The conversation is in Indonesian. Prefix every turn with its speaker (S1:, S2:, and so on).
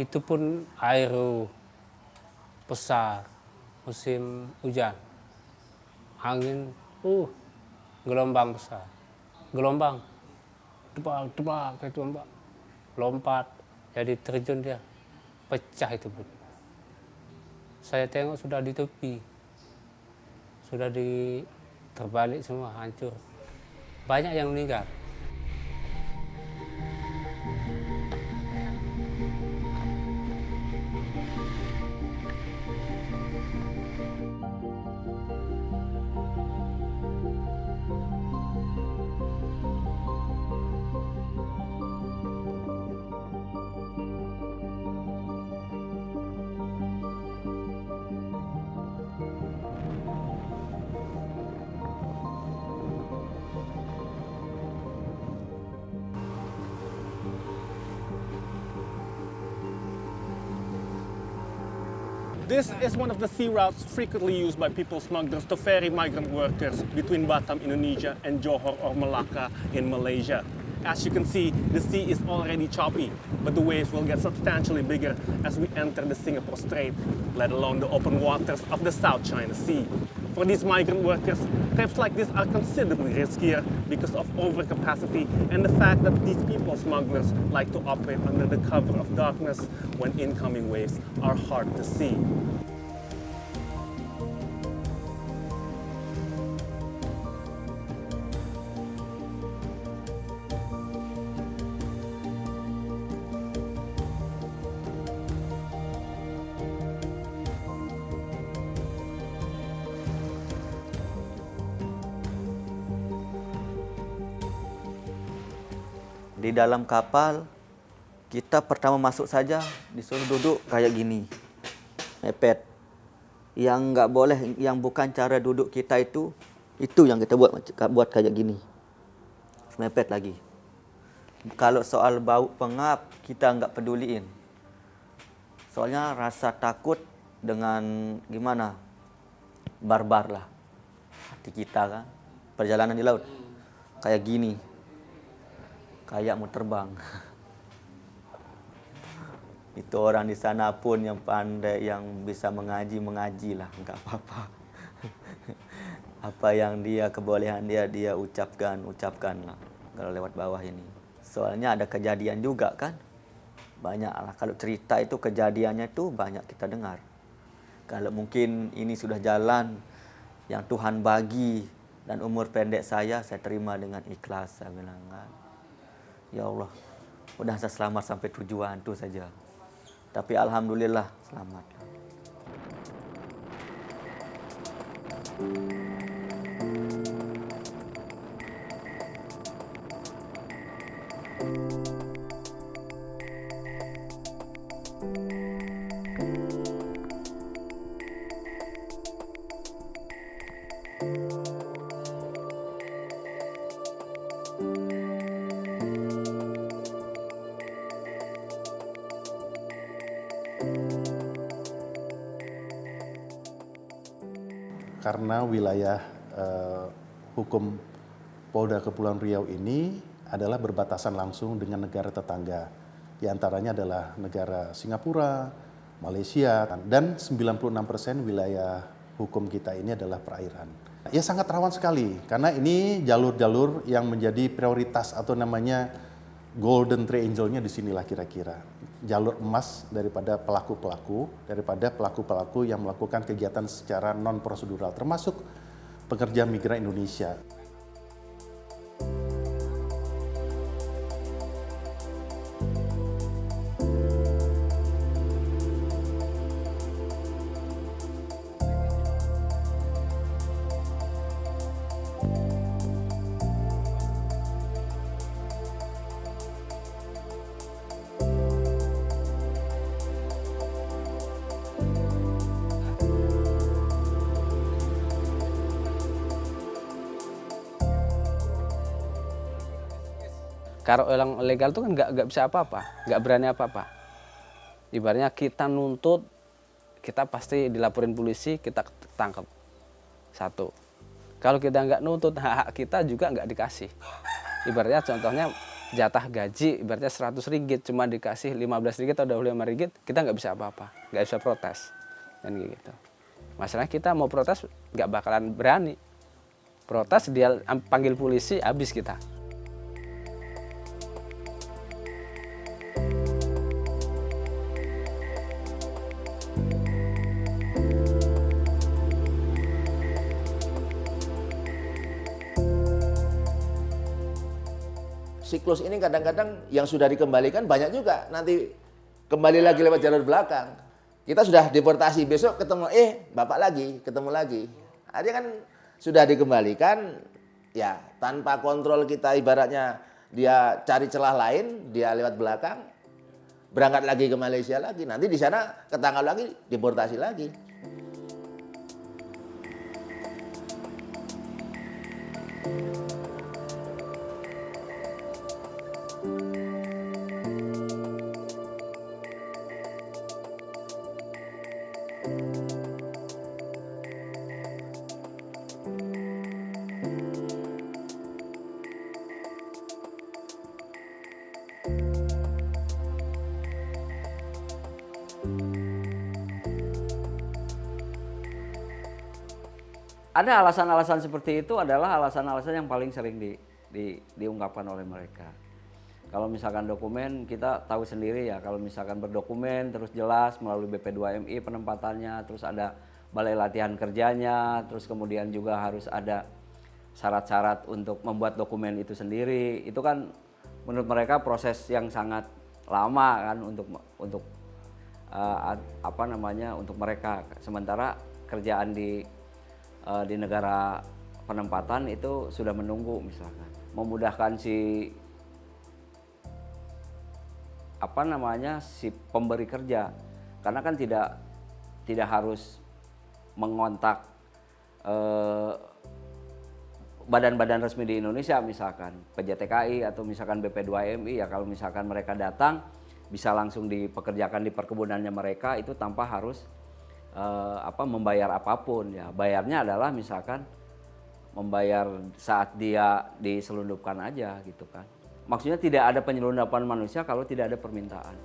S1: Itu pun air besar, musim hujan. Angin, gelombang besar. Gelombang, tebak, itu mbak. Lompat, jadi terjun dia. Pecah itu pun. Saya tengok sudah di tepi. Sudah terbalik semua, hancur. Banyak yang meninggal.
S2: This is one of the sea routes frequently used by people smugglers to ferry migrant workers between Batam, Indonesia and Johor or Malacca in Malaysia. As you can see, the sea is already choppy, but the waves will get substantially bigger as we enter the Singapore Strait, let alone the open waters of the South China Sea. For these migrant workers, trips like this are considerably riskier because of overcapacity and the fact that these people smugglers like to operate under the cover of darkness when incoming waves are hard to see.
S3: Di dalam kapal, kita pertama masuk saja disuruh duduk kayak gini, mepet. Yang nggak boleh, yang bukan cara duduk kita itu yang kita buat kayak gini, mepet lagi. Kalau soal bau pengap, kita nggak peduliin. Soalnya rasa takut dengan gimana, barbar lah hati kita kan. Perjalanan di laut kayak gini. Kayak mau terbang. Itu orang di sana pun yang pandai, yang bisa mengaji lah, nggak apa-apa. Apa yang dia kebolehan dia ucapkan lah kalau lewat bawah ini. Soalnya ada kejadian juga kan, banyak lah. Kalau cerita itu kejadiannya itu banyak kita dengar. Kalau mungkin ini sudah jalan yang Tuhan bagi dan umur pendek saya terima dengan ikhlas, saya bilang kan. Ya Allah, udah saya selamat sampai tujuan itu saja. Tapi alhamdulillah selamat.
S4: Karena wilayah hukum Polda Kepulauan Riau ini adalah berbatasan langsung dengan negara tetangga. Di antaranya adalah negara Singapura, Malaysia, dan 96% wilayah hukum kita ini adalah perairan. Ya sangat rawan sekali, karena ini jalur-jalur yang menjadi prioritas atau namanya golden triangle-nya di sinilah kira-kira. Jalur emas daripada pelaku-pelaku yang melakukan kegiatan secara non-prosedural, termasuk pekerja migran Indonesia.
S5: Kalau orang legal itu kan nggak bisa apa-apa, nggak berani apa-apa. Ibaratnya kita nuntut, kita pasti dilaporin polisi, kita tangkap. Satu. Kalau kita nggak nuntut, hak-hak kita juga nggak dikasih. Ibaratnya contohnya jatah gaji ibaratnya 100 ringgit cuma dikasih 15 ringgit atau 25 ringgit, kita nggak bisa apa-apa, nggak bisa protes dan gitu. Masalahnya kita mau protes nggak bakalan berani. Protes dia panggil polisi, habis kita.
S6: Siklus ini kadang-kadang yang sudah dikembalikan banyak juga, nanti kembali lagi lewat jalur belakang. Kita sudah deportasi, besok ketemu, bapak lagi, ketemu lagi. Artinya kan sudah dikembalikan, ya tanpa kontrol kita, ibaratnya dia cari celah lain, dia lewat belakang, berangkat lagi ke Malaysia lagi, nanti di sana ketangkap lagi, deportasi lagi.
S7: Ada alasan-alasan seperti itu adalah alasan-alasan yang paling sering diungkapkan oleh mereka. Kalau misalkan dokumen, kita tahu sendiri ya, kalau misalkan berdokumen terus jelas melalui BP2MI penempatannya, terus ada balai latihan kerjanya, terus kemudian juga harus ada syarat-syarat untuk membuat dokumen itu sendiri. Itu kan menurut mereka proses yang sangat lama kan untuk untuk mereka. Sementara kerjaan di negara penempatan itu sudah menunggu, misalkan memudahkan si pemberi kerja, karena kan tidak harus mengontak badan-badan resmi di Indonesia, misalkan PJTKI atau misalkan BP2MI. Ya kalau misalkan mereka datang bisa langsung dipekerjakan di perkebunannya mereka, itu tanpa harus membayar apapun. Ya bayarnya adalah misalkan membayar saat dia diselundupkan aja gitu kan. Maksudnya tidak ada penyelundupan manusia kalau tidak ada permintaan.